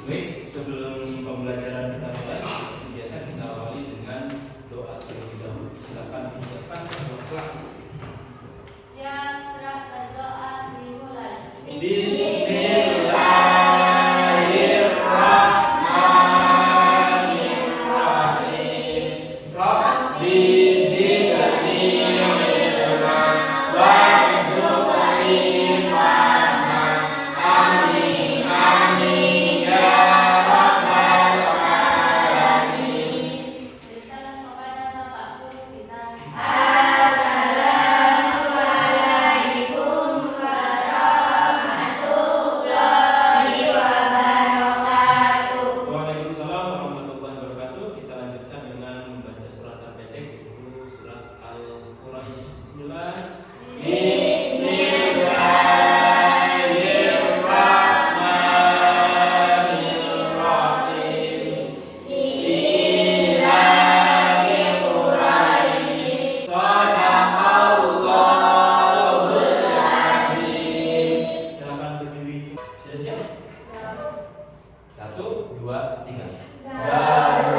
Baik, sebelum pembelajaran kita mulai, seperti biasa kita awali dengan doa terlebih dahulu. Silakan disiapkan doa kelas. Siap, gerak, berdoa, dimulai. Bismillahirrahmanirrahim. Rabbi zidni ilman warzuqni fahman. Amin amin ya rabbal alamin. Beri salam kepada Bapak Guru kita. Assalamualaikum warahmatullahi wabarakatuh. Waalaikumsalam warahmatullahi wabarakatuh. Kita lanjutkan dengan membaca surat yang pendek, yaitu surat Al-Quraisy. Bismillah. Bismillahirrahmanirrahim. Ilahi Quraisy. Shadaqallahul Azim. Silakan berdiri. Sudah siap? Satu, dua, tiga. Silakan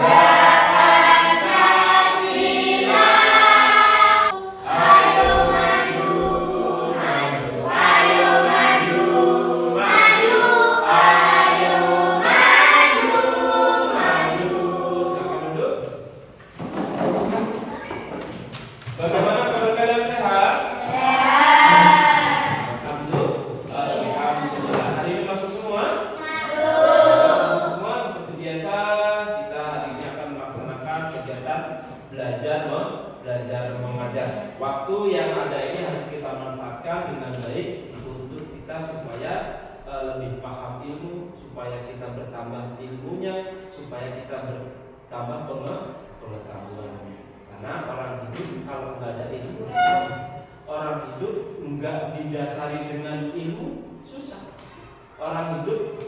duduk. Bagaimana kabar kalian, sehat? Alhamdulillah. Hari ini masuk semua? Semua seperti biasa, kita hari ini akan melaksanakan kegiatan belajar mengajar. Waktu yang ada ini harus kita manfaatkan dengan baik untuk kita supaya lebih paham ilmu, supaya kita bertambah ilmunya, supaya kita bertambah pengetahuan. Karena orang hidup kalau nggak ada ilmu, orang hidup nggak didasari dengan ilmu, susah. Orang hidup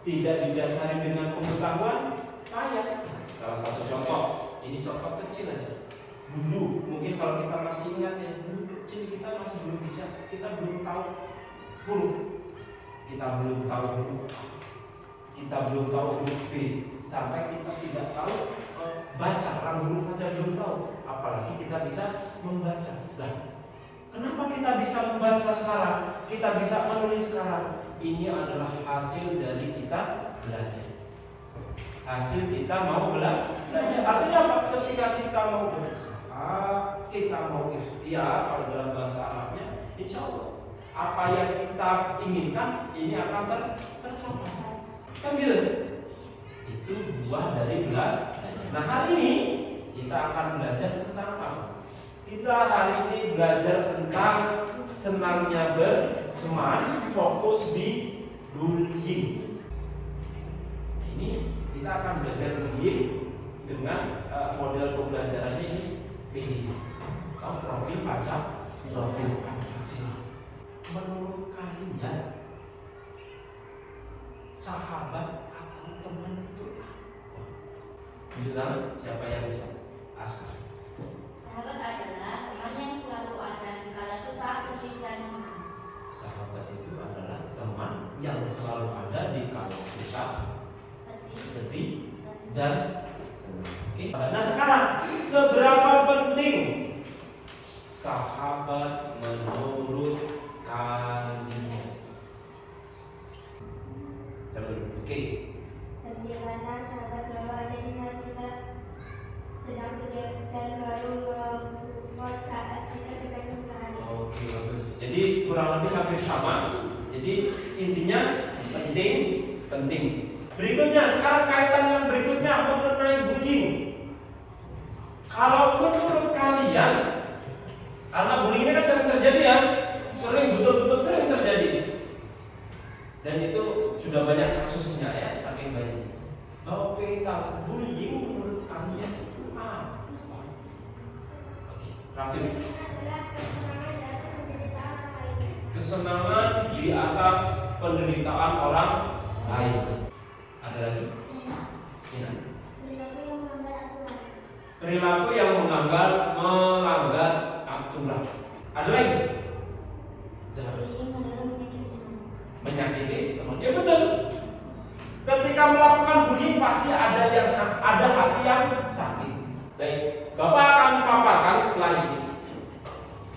tidak didasari dengan pengetahuan, kaya. Salah satu contoh, ini contoh kecil aja. Dulu, mungkin kalau kita masih ingat ya, dulu kecil kita masih belum bisa, kita belum tahu huruf, kita belum tahu huruf A, kita belum tahu huruf B, sampai kita tidak tahu baca, orang huruf aja belum tahu, apalagi kita bisa membaca. Lah, kenapa kita bisa membaca sekarang? Kita bisa menulis sekarang? Ini adalah hasil dari kita belajar. Hasil kita mau belajar. Artinya apa? Ketika kita mau berusaha, kita mau ikhtiar, kalau dalam bahasa Arabnya, insya Allah apa yang kita inginkan ini akan tercapai. Kan gitu? Itu buah dari belajar. Nah, hari ini kita akan belajar tentang apa? Kita hari ini belajar tentang senangnya berteman, fokus di bullying. Ini kita akan belajar bullying dengan model pembelajarannya ini PDP. Tahu profil Pancasila. Menurut kalian, sahabat atau teman itu apa? Bilang siapa yang bisa? Askar. Sahabat adalah teman yang selalu ada di kala susah, sedih, dan senang. Sahabat itu adalah teman yang selalu ada di kala susah, sedih, dan senang. Oke. Nah, sekarang seberapa penting sahabat menurut kalian? Coba dulu. Oke. Karena sahabat selalu ada di saat kita sedang sedih dan selalu mensupport saat kita sedang berbahagia. Oke, bagus. Jadi kurang lebih hampir sama. Jadi intinya penting. Berikutnya, sekarang kaitan yang berikutnya mengenai bullying. Kalau menurut kalian, karena bullying ini kan sering terjadi ya, betul-betul sering terjadi. Dan itu sudah banyak kasusnya ya, saking banyak. Mau pengen tahu bullying menurut kalian itu apa? Oke, Raffi. Kesenangan di atas penderitaan orang lain. Ada lagi? Ini. Perilaku yang melanggar aturan. Ada lagi? Zahra. Menyakiti teman. Ya betul. Ketika ketika melakukan bullying pasti ada hati yang sakit. Baik, Bapak akan paparkan setelah ini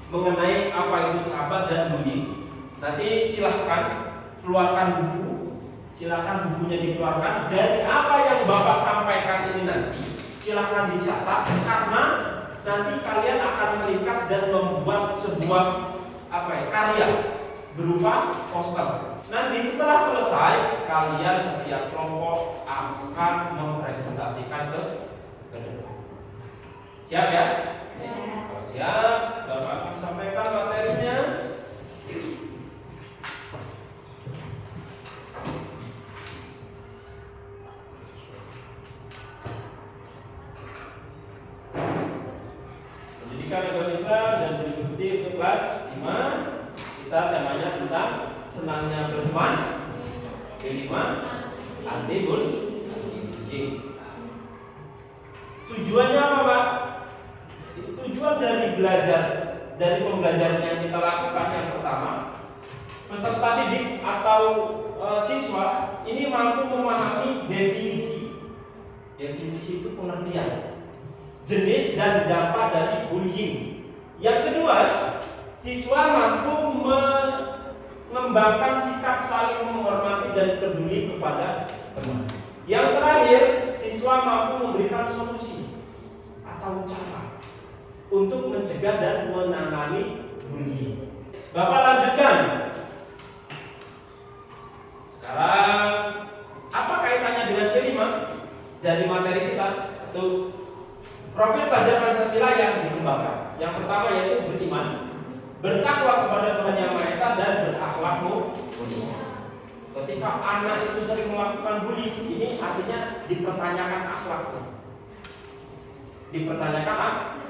mengenai apa itu sahabat dan bullying. Nanti silahkan keluarkan buku, silahkan bukunya dikeluarkan. Dari apa yang Bapak sampaikan ini nanti silahkan dicatat, karena nanti kalian akan meringkas dan membuat sebuah karya berupa poster. Nanti setelah selesai, kalian setiap kelompok akan mempresentasikan ke depan. Siap ya? Kalau siap, Bapak akan sampaikan materinya. Pendidikan agama Islam dan mengikuti untuk kelas 5. Kita temanya tentang senangnya berteman. Kelima, anti bullying. Tujuannya apa, Pak? Tujuan dari pembelajaran yang kita lakukan yang pertama, peserta didik atau siswa ini mampu memahami definisi itu pengertian, jenis dan dampak dari bullying. Yang kedua, siswa mampu mengembangkan sikap saling menghormati dan peduli kepada teman. Yang terakhir, siswa mampu memberikan solusi atau cara untuk mencegah dan menangani bullying. Bapak lanjutkan. Sekarang, apa kaitannya dengan kelima dari materi kita? Itu profil pelajar Pancasila yang dikembangkan. Yang pertama yaitu beriman, bertakwa kepada Tuhan Yang Maha Esa, dan berakhlak mulia. Ketika anak itu sering melakukan bullying, ini artinya dipertanyakan akhlaknya.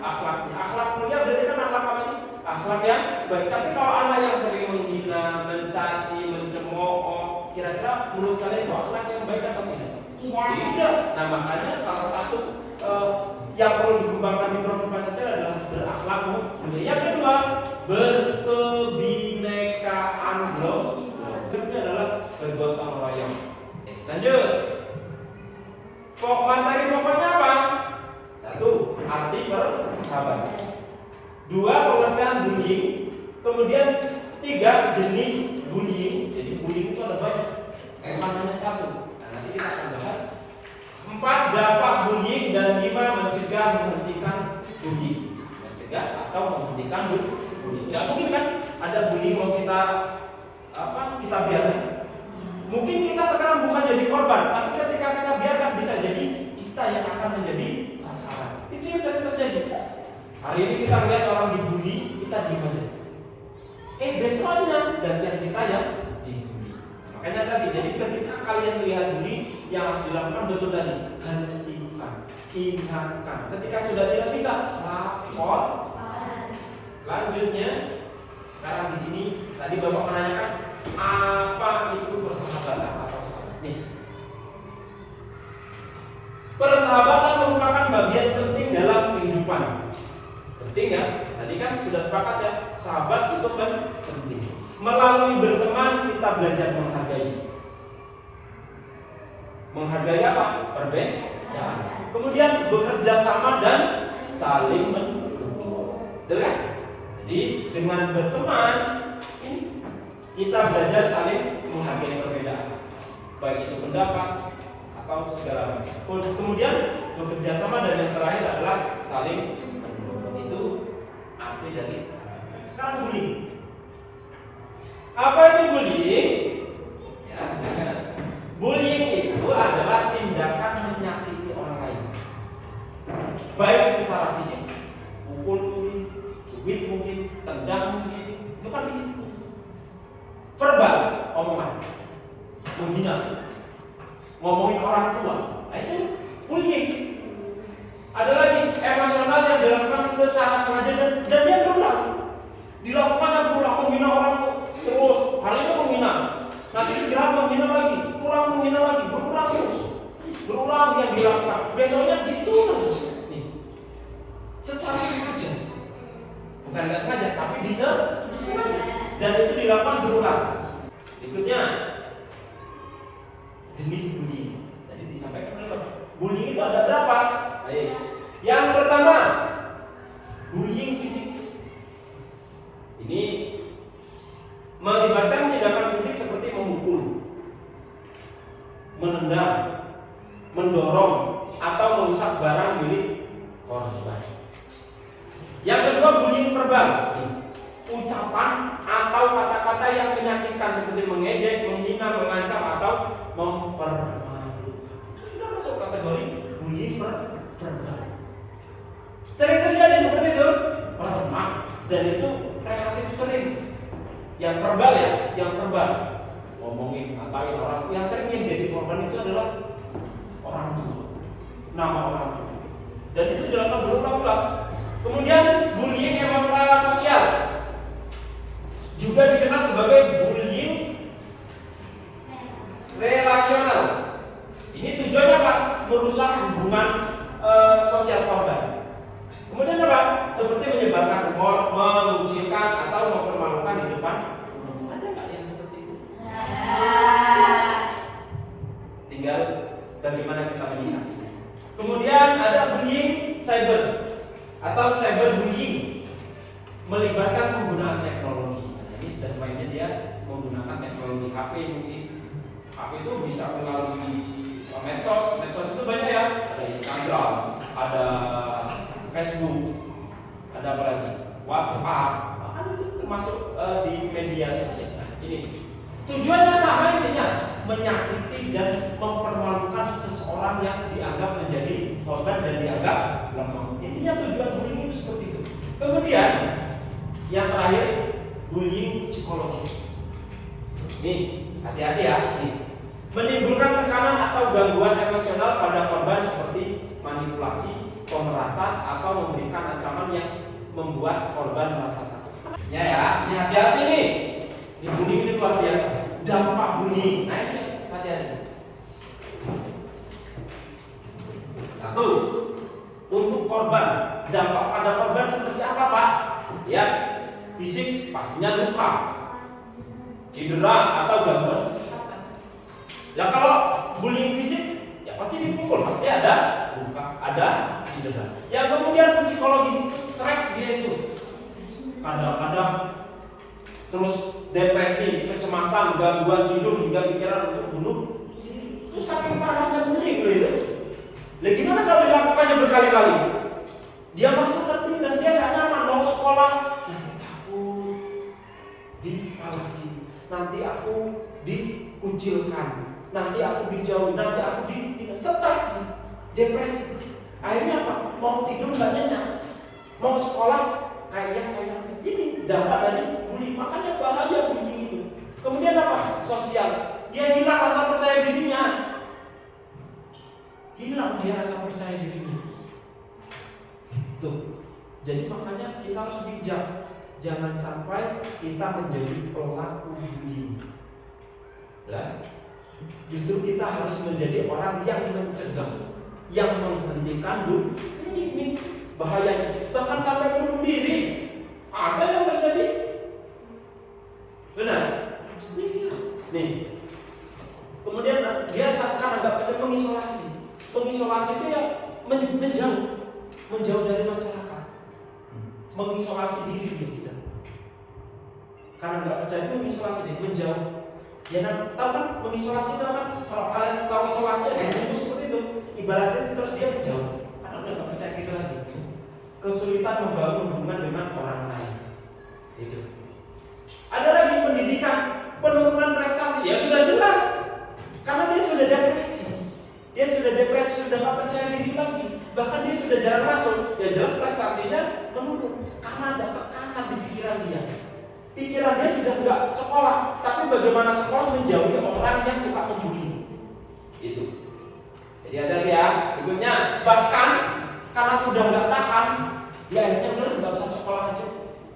Akhlak mulia berarti kan akhlak apa sih? Akhlak yang baik. Tapi kalau anak yang sering menghina, mencaci, mencemooh, kira-kira menurut kalian itu akhlak yang baik atau tidak? Tidak. Nah, makanya salah satu yang perlu dikembangkan di profil Pancasila adalah berakhlak mulia. Yang kedua, berkebinekaan. Berikutnya adalah bergotong royong. Lanjut. Materi pokoknya apa? 1. Arti persahabatan. 2. Pengertian bullying. Kemudian 3. Jenis bullying. Jadi bullying itu ada banyak, bukan hanya satu. Nah, nanti kita akan bahas. 4. Dampak bullying. Dan 5. Mencegah, menghentikan bullying. Mencegah atau menghentikan bullying. Gak mungkin kan ada bullying mau kita biarkan. Mungkin kita sekarang bukan jadi korban, tapi ketika kita biarkan bisa jadi kita yang akan menjadi sasaran. Itu yang sering terjadi. Hari ini kita melihat orang dibully, kita diam aja. Besoknya gantian kita yang dibully. Makanya tadi, jadi ketika kalian melihat bully, yang harus dilakukan betul tadi, hentikan, ingatkan. Ketika sudah tidak bisa, lapor. Selanjutnya, sekarang di sini tadi Bapak menanyakan apa itu persahabatan atau sahabat. Nih, persahabatan merupakan bagian penting dalam kehidupan. Penting ya, tadi kan sudah sepakat ya, sahabat itu penting. Melalui berteman kita belajar menghargai. Menghargai apa? Perbedaan. Kemudian bekerja sama dan saling mendukung. Betul kan? Jadi dengan berteman ini kita belajar saling menghargai perbedaan, baik itu pendapat atau segala macam. Kemudian bekerja sama, dan yang terakhir adalah saling mendukung. Itu arti dari sahabat. Sekarang bullying. Apa itu bullying? Ya, bullying itu adalah tindakan menyakiti orang lain, baik secara fisik, pukul mungkin, cubit mungkin, tendang mungkin, itu kan fisik. Verbal, omongan, menghina, ngomongin orang tua, nah itu bullying. Ada lagi emosional yang dilakukan secara sengaja dan dia berulang, dilakukannya berulang, menghina orang terus. Hari ini menghina, nanti istirahat menghina lagi, pulang menghina lagi, berulang terus, berulang yang dilakukan. Besoknya gitu lagi. Nih, secara sengaja, bukan nggak sengaja, tapi disengaja. Dan itu dilakukan berulang. Berikutnya, jenis bullying. disampaikan oleh Bapak. Bullying itu ada berapa? Baik. Yang pertama, bullying fisik. Ini melibatkan tindakan fisik seperti memukul, menendang, mendorong, atau merusak barang milik korban. Yang kedua, bullying verbal. Ucapan atau kata-kata yang menyakitkan seperti mengejek, menghina, mengancam, atau mempermalukan. Sudah masuk kategori bullying verbal. Sering terjadi seperti itu, pernah, dan itu relatif sering. Yang verbal ya, yang verbal, ngomongin, ngatain orang. Yang sering yang jadi korban itu adalah orang tua, nama orang tua, dan itu dilakukan berulang-ulang. Kemudian bullying emosional sosial, juga dikenal sebagai bullying relasional. Ini tujuannya apa? Merusak hubungan sosial korban. Kemudian apa? Seperti menyebarkan rumor, mengucilkan, atau mempermalukan di depan. Ada nggak yang seperti itu? Tinggal bagaimana kita menyikapinya. Kemudian ada bullying cyber atau cyberbullying, melibatkan penggunaan teknologi. Ini sudah mainnya dia menggunakan teknologi HP mungkin. HP itu bisa melalui medsos. Medsos itu banyak ya. Ada Instagram, ada Facebook, ada apa lagi? WhatsApp. Ada itu termasuk di media sosial. Ini tujuannya sama intinya, menyakiti dan mempermalukan seseorang yang dianggap menjadi korban dan dianggap lemah. Intinya tujuan bullying itu seperti itu. Kemudian yang terakhir, bullying psikologis. Nih, hati-hati ya. Nih, menimbulkan tekanan atau gangguan emosional pada korban seperti manipulasi, pemerasan, atau memberikan ancaman yang membuat korban merasa takut. Ya, ini hati-hati nih. Ini bullying ini luar biasa. Dampak bullying. Nah ini hati-hati. Satu, untuk korban, dampak pada korban seperti apa Pak? Ya, fisik pastinya luka, cedera, atau gangguan kesehatan. Ya kalau bullying fisik, ya pasti dipukul, pasti ada luka, ada cedera. Yang kemudian psikologis, stres dia itu, kadang-kadang terus depresi, kecemasan, gangguan tidur, hingga pikiran untuk bunuh. Itu saking parahnya bullying loh itu. Lah gimana kalau dilakukannya berkali-kali? Dia merasa tertindas, dia gak nyaman mau sekolah, nanti takut dipalaki, nanti aku dikucilkan, nanti aku dijauh, nanti aku stres, depresi. Akhirnya apa? Mau tidur gak nyenyak, mau sekolah kayak ini dampak dari bullying. Makanya bahaya bullying itu. Kemudian apa? Sosial. Dia hilang rasa percaya dirinya. Hilang dia rasa percaya dirinya. Tuh. Jadi makanya kita harus bijak. Jangan sampai kita menjadi pelaku bullying. Jelas? Justru kita harus menjadi orang yang mencegah, yang menghentikan bullying. Ini bahayanya. Bahkan sampai bunuh diri. Ada yang terjadi. Benar? Nih. Kemudian dia seakan agak macam mengisolasi. Mengisolasi itu ya menjauh dari masyarakat. Mengisolasi diri dia sudah. Karena nggak percaya, mengisolasi dia, menjauh. Ya tahu kan mengisolasi itu kan, kalau kalian tahu isolasi ada buku seperti itu, ibaratnya terus dia menjauh. Karena udah nggak percaya kita lagi. Kesulitan membangun hubungan dengan orang lain. Itu. Ada lagi pendidikan, penurunan prestasi. Ya sudah jelas. Karena dia sudah depresi. Dia sudah depresi, sudah nggak percaya diri lagi. Bahkan dia sudah jarang masuk. Ya jelas prestasinya menurun. Karena ada tekanan di pikiran dia. Pikiran dia sudah nggak sekolah, tapi bagaimana sekolah menjauhi orang yang suka membuli. Itu. Jadi ada ya. Berikutnya, bahkan karena sudah nggak tahan, dia akhirnya udah nggak usah sekolah aja.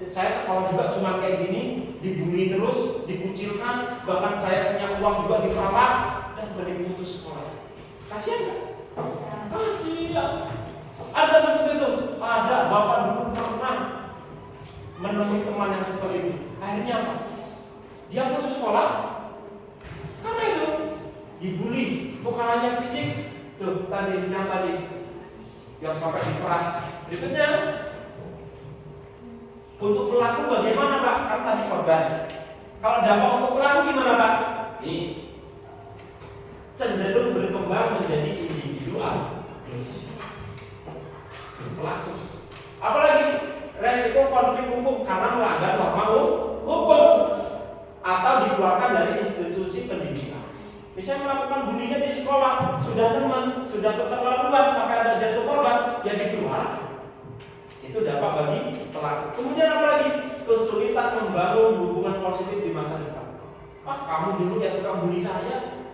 Saya sekolah juga cuma kayak gini, dibully terus, dikucilkan, bahkan saya punya uang juga dipalak, dan mending putus sekolah. Kasihan nggak? Kasihan. Ada seperti itu. Ada bapak dulu pernah menemui teman yang seperti itu. Akhirnya apa? Dia putus sekolah karena itu dibully, bukan hanya fisik. Tuh tadi yang sampai diperas. Berikutnya, untuk pelaku bagaimana Pak? Kan tadi korban. Kalau dampak untuk pelaku gimana Pak? Ini cenderung berkembang menjadi individual pelaku. Apalagi resiko konflik hukum karena melanggar norma hukum atau dikeluarkan dari institusi pendidikan. Misalnya melakukan bullying di sekolah, sudah teman, sudah keterlaluan sampai ada jatuh korban, ya dikeluarkan. Itu dampak bagi pelaku. Kemudian apalagi? Kesulitan membangun hubungan positif di masa depan. Kamu dulu ya suka bully saya.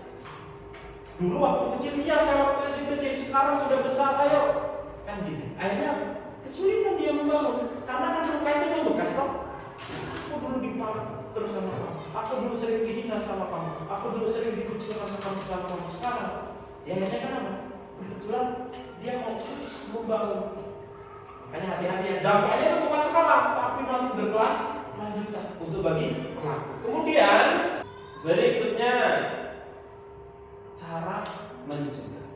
Dulu waktu kecil iya, saya waktu kecil, sekarang sudah besar, ayo. Kan gitu. Akhirnya kesulitan dia membangun karena kan luka itu membekas toh. Aku dulu dipalak terus sama kamu. Aku dulu sering dihina sama kamu. Aku dulu sering dikucilkan sama kamu. Sekarang, ya akhirnya kenapa? Kebetulan dia mau sukses membangun. Makanya hati-hati ya. Dampaknya itu bukan sekarang, tapi nanti berkelanjutan untuk bagi pelaku. Kemudian berikutnya cara mencegah,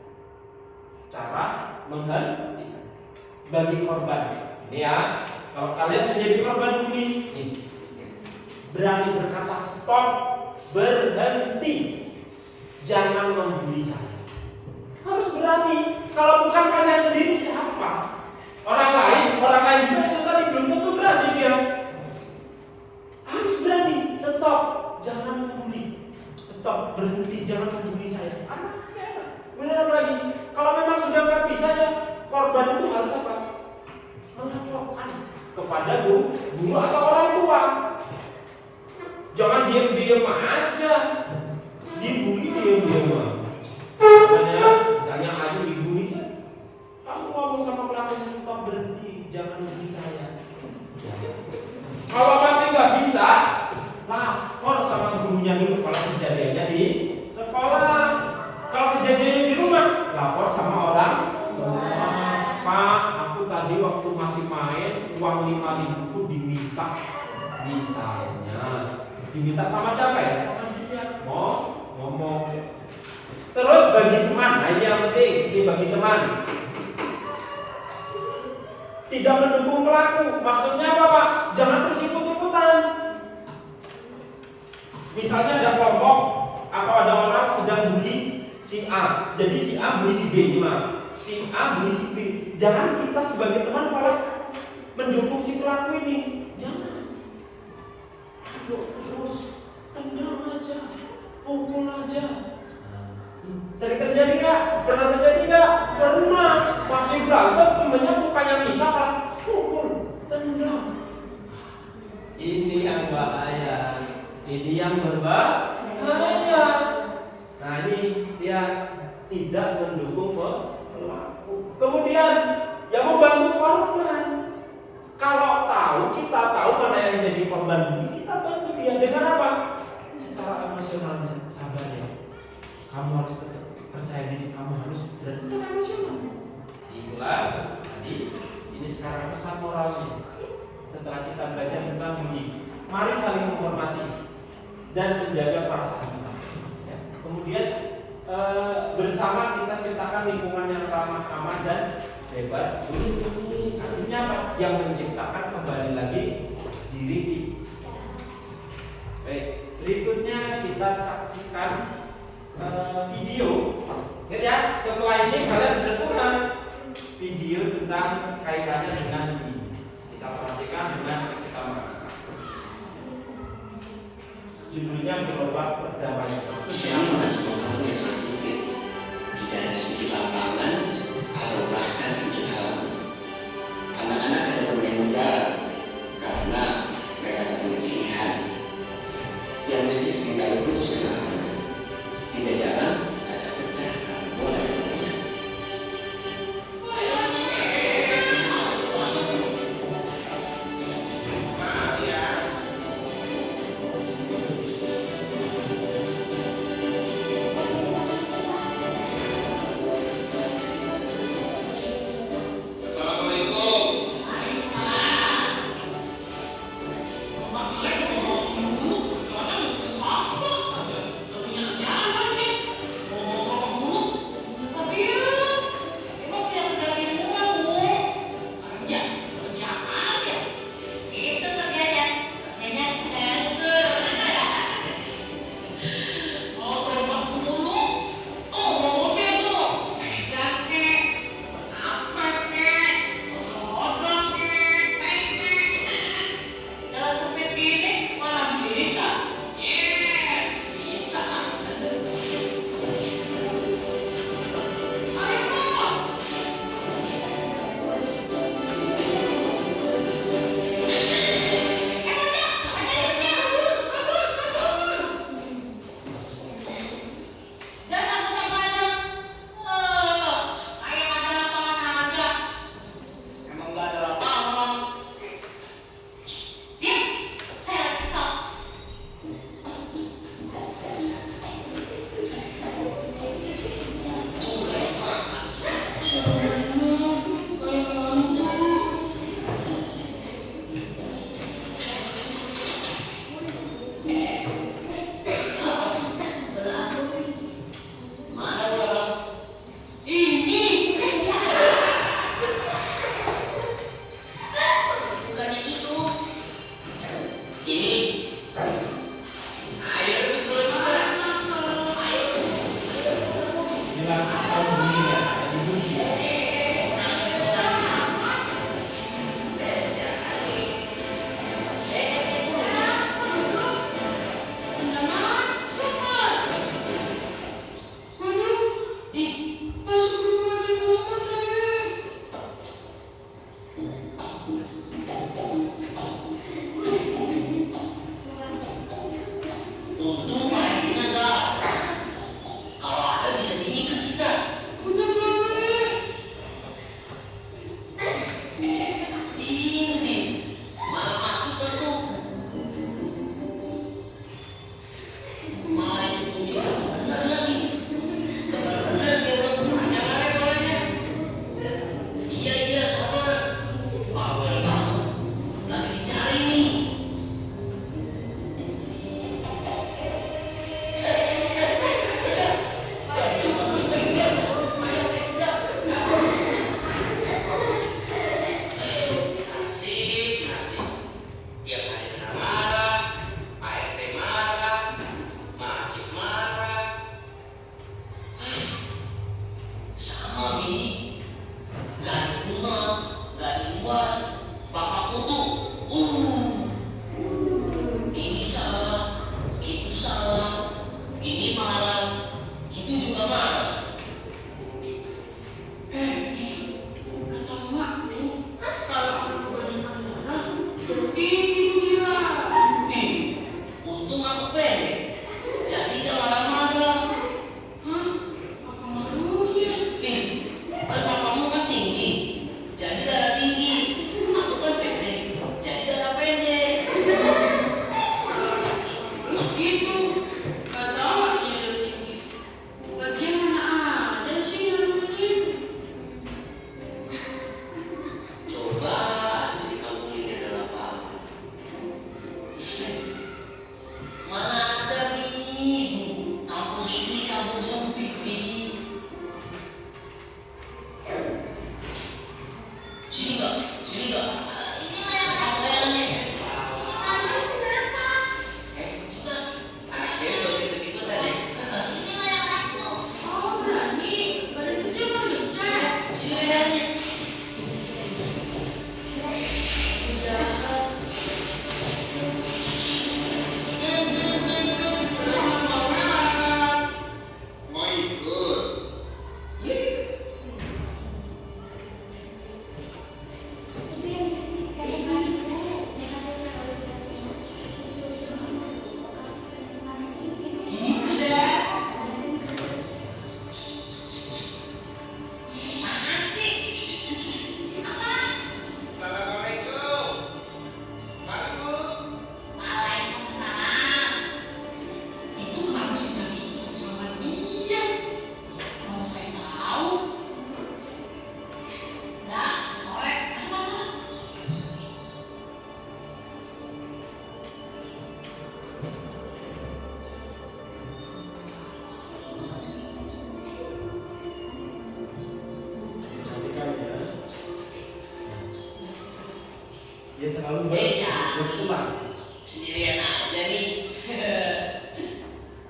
cara menghentikan bagi korban. Ini ya, kalau kalian menjadi korban bully, berani berkata stop, berhenti, jangan membuli saya. Harus berani. Kalau bukan kalian sendiri siapa? Orang lain juga itu tadi belum tentu berani dia. Harus berani. Stop, jangan membuli. Stop, berhenti, jangan membuli saya. Benar lagi. Kalau memang sudah nggak bisa ya, korban itu harus apa? Melaporkan kepada guru atau orang tua. Jangan diam-diam aja. Dibully diam-diam aja. Misalnya Ayu dibully, kamu ngomong sama pelakunya stop, berhenti, jangan bully saya. Kalau masih nggak bisa, lapor sama gurunya dulu kalau kejadiannya di sekolah. Kalau kejadiannya di rumah, lapor sama orang tua. Pak, aku tadi waktu masih main uang 5.000 diminta. Misalnya, diminta sama siapa ya? Sama dia. Mau ngomong. Terus bagi teman, nah ini yang penting, ini bagi teman. Tidak mendukung pelaku, maksudnya apa Pak? Jangan terus ikut-ikutan. Misalnya ada kelompok atau ada orang sedang bully si A, jadi si A bully si B, gimana? Si A bully si B. Jangan kita sebagai teman malah mendukung si pelaku ini. Jangan. Ayo terus tendang aja, pukul aja. Sering terjadi nggak? Pernah terjadi nggak? Pernah. Masih berantem, temennya bukannya bisa kan? Pukul, tendang. Ini yang bahaya. Ini yang berbahaya. Nah ini dia tidak mendukung pelaku. Kemudian yang membantu korban. Kalau kita tahu mana yang jadi korban bully, kita bantu dia dengan apa? Secara emosionalnya, sabar ya. Kamu harus tetap percaya diri, kamu harus berani secara emosional. Itulah tadi. Ini sekarang pesan moralnya. Setelah kita belajar tentang bully, mari saling menghormati dan menjaga perasaan kita. Ya. Kemudian bersama kita ciptakan lingkungan yang ramah, aman dan bebas bully. Artinya apa? Yang menciptakan kembali lagi diri kita. Baik, berikutnya kita saksikan video. Ya, setelah ini kalian sudah tugas video tentang kaitannya dengan ini. Kita perhatikan dengan seksama. Judulnya Gerobak Perdamaian. Islam bukan sebuah kampung yang sangat sempit. Tidak ada sudut lapangan atau bahkan sudut halaman. Anak-anak ada bermain muda karena mereka tak punya pilihan. Yang mesti sementara itu sederhana. Tidak jarang kaca pecah karena bola yang bermain. Masuk rumah di Muhammad deh. Untung baiknya enggak. Kalau ada bisa diikat kita. Udah boleh. Ini mana masuk kan tuh? Malah itu pun bisa benar lagi. Benar-benar dia buat panjang lagi bolanya. Iya sabar. Bawel banget. Lagi dicari nih. Asik. Tiap hari kena marah, ART marah, Macik marah. Sama Mi, gak di rumah, gak di luar. Bapakku tuh, ini salah, itu salah, ini marah, itu juga marah. Kata emakku, kalau aku kebanyakan marah, ini dia. Untung aku pendek, jadi gak marah-marah. Hah? Apa ngaruhnya? Kan bapakmu kan tinggi, jadi darah tinggi. Aku kan pendek, jadi darah pendek. Begitu, gak tahu artinya darah tinggi. Lagian mana ada sih darah pendek? Coba di kampung ini ada lapangan. Mana ada nih? Kampung ini kampung sempit nih. Sini enggak? Ini lepas sayangnya. Coba. Anak saya udah situ ikutan ya. Ini lewat aku. Oh berani? Badan kecil mah bisa. Sini sayangnya. Mau ikut? Itu yang kata ibu, yang kata Ini udah. Apaan sih? Apa? Assalamualaikum. Mari Bu. Waalaikumsalam. Itu kenapa sih tadi ikut sama dia? Kalau saya tahu. Dah, soleh. Masuk. Cantikan ya. Dia selalu Jangan. berpulang. Sendirian aja nih.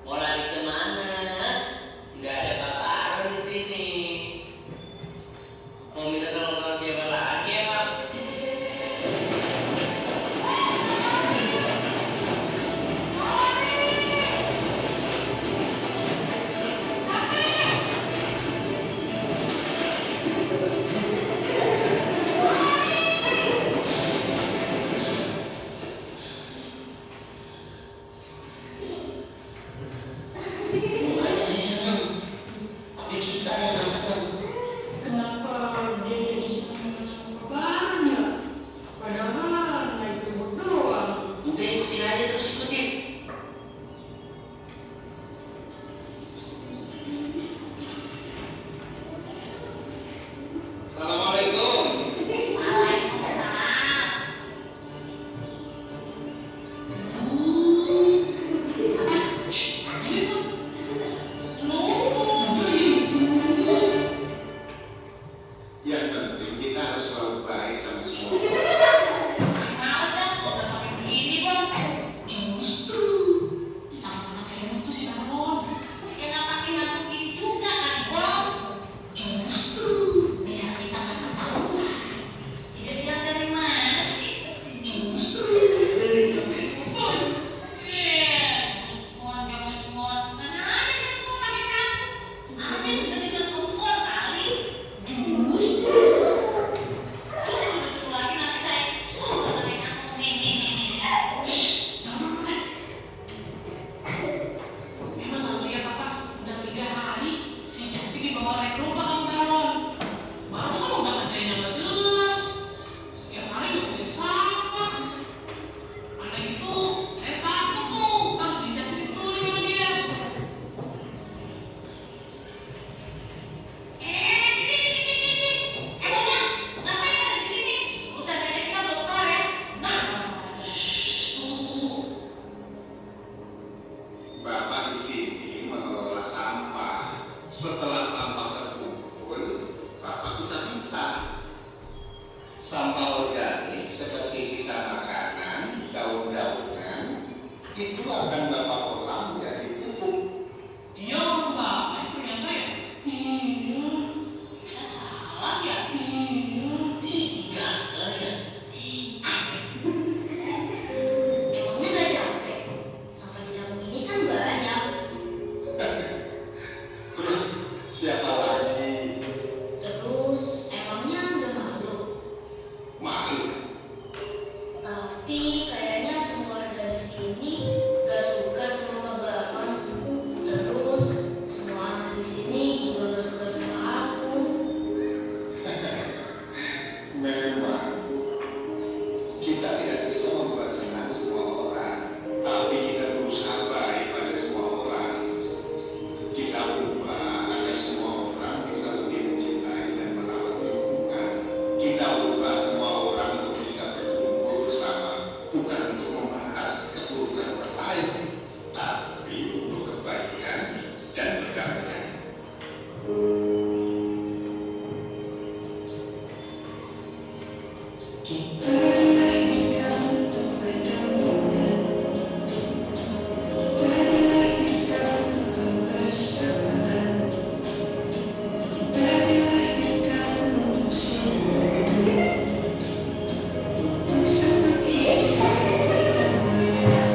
Mau lari kemana? Nggak ada paparan di sini. Mau minta tolong sama siapa lagi ya Pak? Bukannya sih seneng, tapi kita yang nggak seneng. Kenapa dia jadi senang sama lebaran ya? Padahal naik ribut doang. Udah ikutin aja terus ikutin. Assalamualaikum. Waalaikumsalam. Ini tuh. Bapak di sini mengelola sampah. Setelah sampah terkumpul, Bapak bisa-bisa. Sampah organik seperti sisa makanan, daun-daunan, itu akan Bapak olah menjadi pupuk. Iya, Pak. Ternyata ya? Iya. Kita salah ya? Iya. Di sini gagal ya. Emangnya nggak capek? Sampah di dapur ini kan banyak. Terus siapa lagi? Terus emangnya nggak malu? Malu. Tapi kayaknya semua warga di sini nggak suka sama Bapak. Terus semua anak di sini juga nggak suka sama aku. Memang kita tidak bisa membuat senang semua orang, tapi kita berusaha baik pada semua orang. Kita ubah agar semua orang bisa lebih mencintai dan merawat lingkungan. Kita ubah semua orang untuk bisa berkumpul bersama, bukan untuk membahas keburukan orang lain, tapi untuk kebaikan dan perdamaian. Kita dilahirkan untuk berdamaian. Kita dilahirkan untuk kebersamaan. Kita dilahirkan untuk semua. Untuk satu kisah perdamaian.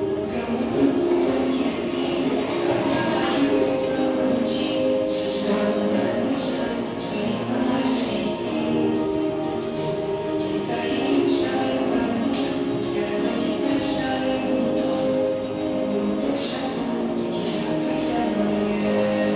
Bukan untuk menyakiti, bukan untuk membenci sesama manusia. Saling mengasihi. Kita hidup saling bantu, karena kita saling butuh. Untuk satu kisah perdamaian.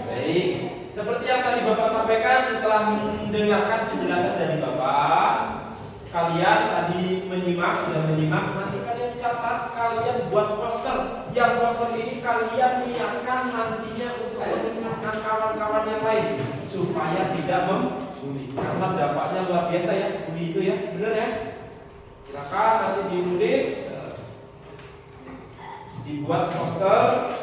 Baik, seperti yang tadi Bapak sampaikan setelah mendengarkan penjelasan dari Bapak, kalian tadi sudah menyimak, nanti kalian catat, kalian buat poster. Yang poster ini kalian niatkan nantinya untuk mengingatkan kawan-kawan yang lain supaya tidak membuli, karena dampaknya luar biasa ya, bully itu ya, benar ya? Silakan nanti ditulis, dibuat poster.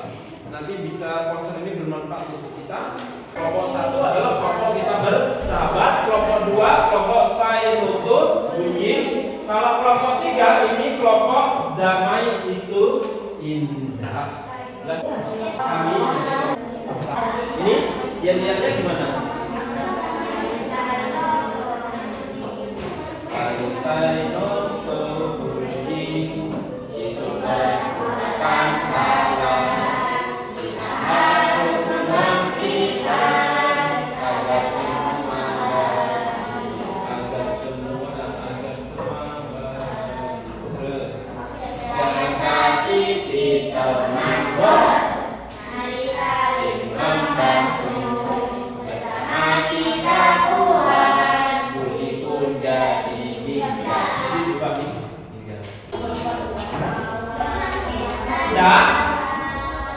Nanti bisa poster ini bermanfaat untuk kita. Kelompok 1 adalah kelompok kita bersahabat. Kelompok 2 kelompok saya nutut bunyi. Kalau kelompok 3 ini kelompok damai itu indah. Jelas? Kami ini lihat-lihatnya gimana? Saya nutut bunyi itu bukan salah. Harus menghentikan agar semua terus jangan sakiti teman mari saling membantu bersama kita Tuhan bully pun jadi hingga. Jadi lupa nih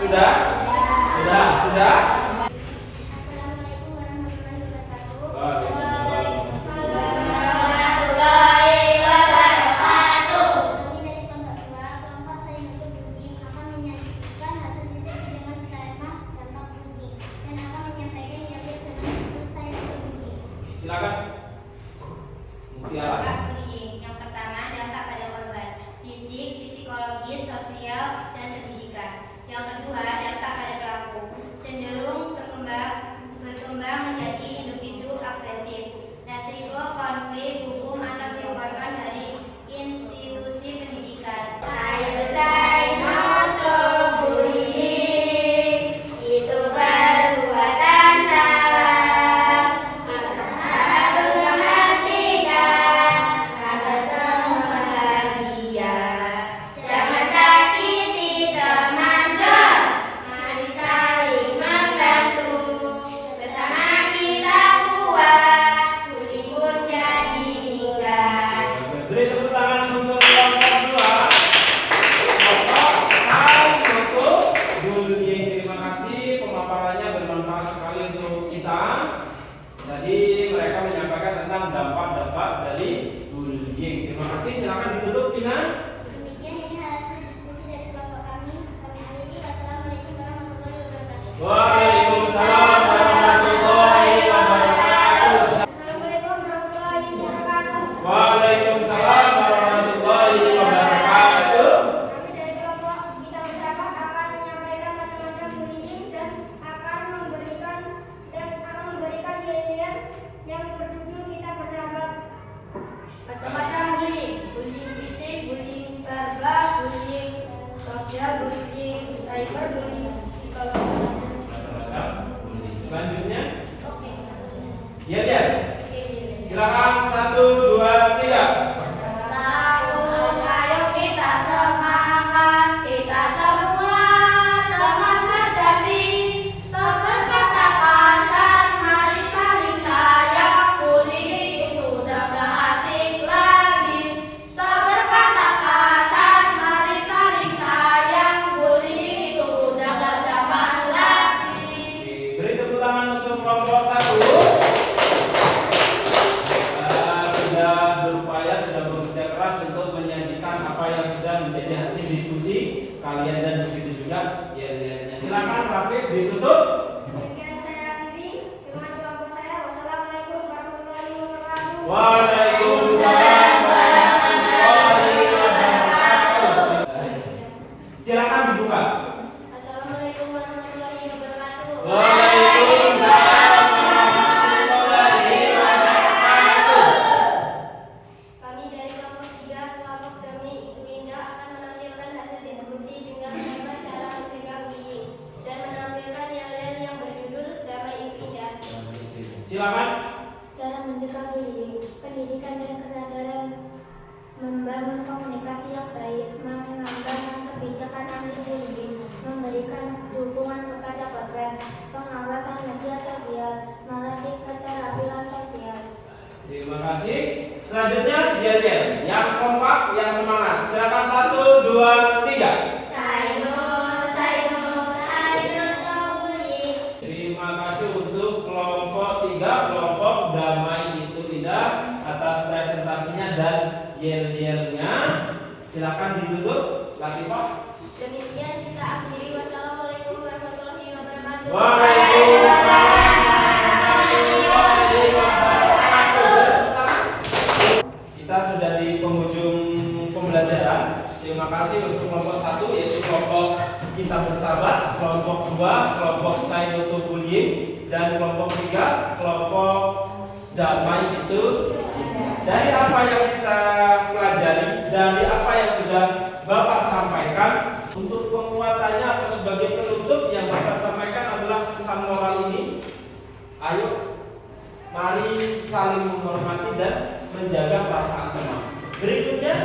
sudah. Assalamualaikum warahmatullahi wabarakatuh. Warahmatullahi wabarakatuh. Kami dari kelompok 2, kelompok saya untuk bunyi akan menyajikan hasil diskusi dengan tema dampak bunyi dan akan menyampaikan jalur dengan judul saya untuk bunyi. Silakan. Mutiara. Dampak bullying. Yang pertama, dampak pada korban fisik, psikologis, sosial, dan pendidikan. Yang kedua, dampak pada pelaku cenderung berkembang menjadi individu agresif. Resiko konflik hukum atau dikorban dari institusi pendidikan. Ayo say no to bullying, itu perbuatan salah. Kita harus menghentikan peduli psikologi. Macam-macam bullying. Selanjutnya, Oke. ya dia. Silakan 1, 2, 3. Tahun ayo kita semangat, kita semua teman sejati. Stop berkata kasar, mari saling sayang. Bullying itu udah gak asik lagi. Stop berkata kasar, mari saling sayang. Bullying itu udah gak zaman lagi. Beri tepuk tangan untuk kelompok 1. Sudah berupaya, sudah bekerja keras untuk menyajikan apa yang sudah menjadi hasil diskusi kalian dan begitu juga ya. Silakan Rafiq ditutup. Demikian saya akhiri dengan kelompok saya. Wassalamualaikum warahmatullahi wabarakatuh. Waalaikumsalam warahmatullahi wabarakatuh. Silakan dibuka. Assalamualaikum warahmatullahi wabarakatuh. Waalaikumsalam warahmatullahi wabarakatuh. Kami dari kelompok 3, kelompok Demi Itu Indah akan menampilkan hasil diskusi dengan tema cara mencegah bullying dan menampilkan yel-yel yang berjudul Damai Itu Indah. Silakan. Cara mencegah bullying, pendidikan dan kesadaran, membangun komunikasi yang baik, mengembangkan kebijakan anti bullying, memberikan dukungan kepada korban, pengawasan media sosial, melatih keterampilan sosial. Terima kasih. Selanjutnya Yel yang kompak, yang semangat. Silakan 1, 2, 3. no bullying. Terima kasih untuk kelompok 3, kelompok Damai Itu Indah atas presentasinya dan yel-yelnya. Silakan ditutup, Latifah. Demikian kita akhiri. Wassalamualaikum warahmatullahi wabarakatuh. Waalaikumsalam warahmatullahi wabarakatuh. Kita sudah di penghujung pembelajaran. Terima kasih untuk kelompok 1 yaitu kelompok Kita Bersahabat, kelompok 2 kelompok Say No to Bullying, dan kelompok 3 kelompok Damai Itu Indah. Dari apa yang kita pelajari, dari apa yang sudah Bapak sampaikan, untuk penguatannya atau sebagai penutup yang Bapak sampaikan adalah pesan moral ini. Ayo, mari saling menghormati dan menjaga perasaan teman. Berikutnya,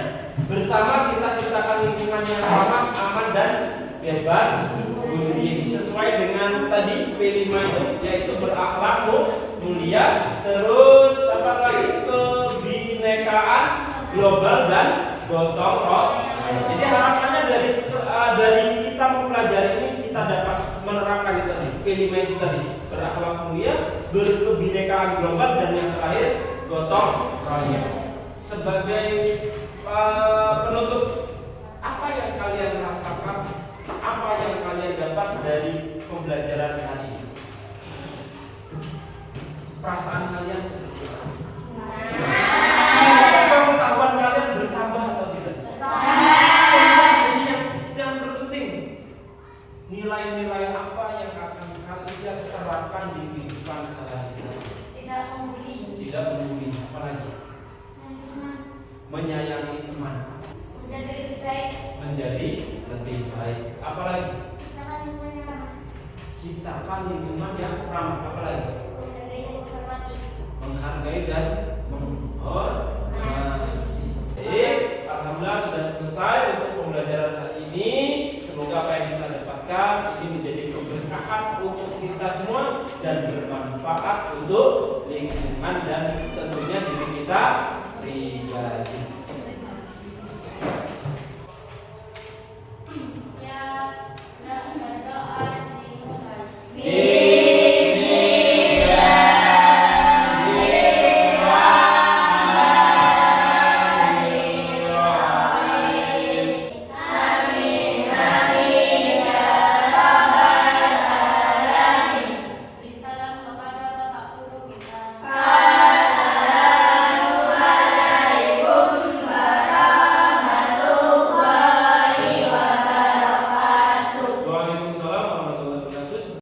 bersama kita ciptakan lingkungan yang aman dan bebas bullying sesuai dengan tadi P5 itu, yaitu berakhlak mulia, terus apa lagi, kebinekaan global dan gotong royong. Jadi harapannya dari kita mempelajari ini kita dapat menerapkan itu tadi P5 itu tadi, berakhlak mulia, berkebinekaan global, dan yang terakhir gotong royong. Sebagai penutup, apa yang kalian rasakan, apa yang kalian dapat dari pembelajaran hari ini? Perasaan kalian seperti apa? Pengetahuan kalian bertambah atau tidak? Ini yang terpenting. Nilai-nilai apa yang akan kalian terapkan di kehidupan sehari-hari? Tidak membuli. Tidak membuli, apalagi? Menyayangi teman. Menjadi lebih baik. Menjadi lebih baik. Apalagi? Ciptakan lingkungan yang ramah. Ciptakan lingkungan yang ramah. Apalagi? Menghargai dan menghormati. Menghargai dan menghormati. Baik, alhamdulillah sudah selesai untuk pembelajaran hari ini. Semoga apa yang kita dapatkan ini menjadi keberkahan untuk kita semua dan bermanfaat untuk lingkungan dan tentunya diri kita pribadi.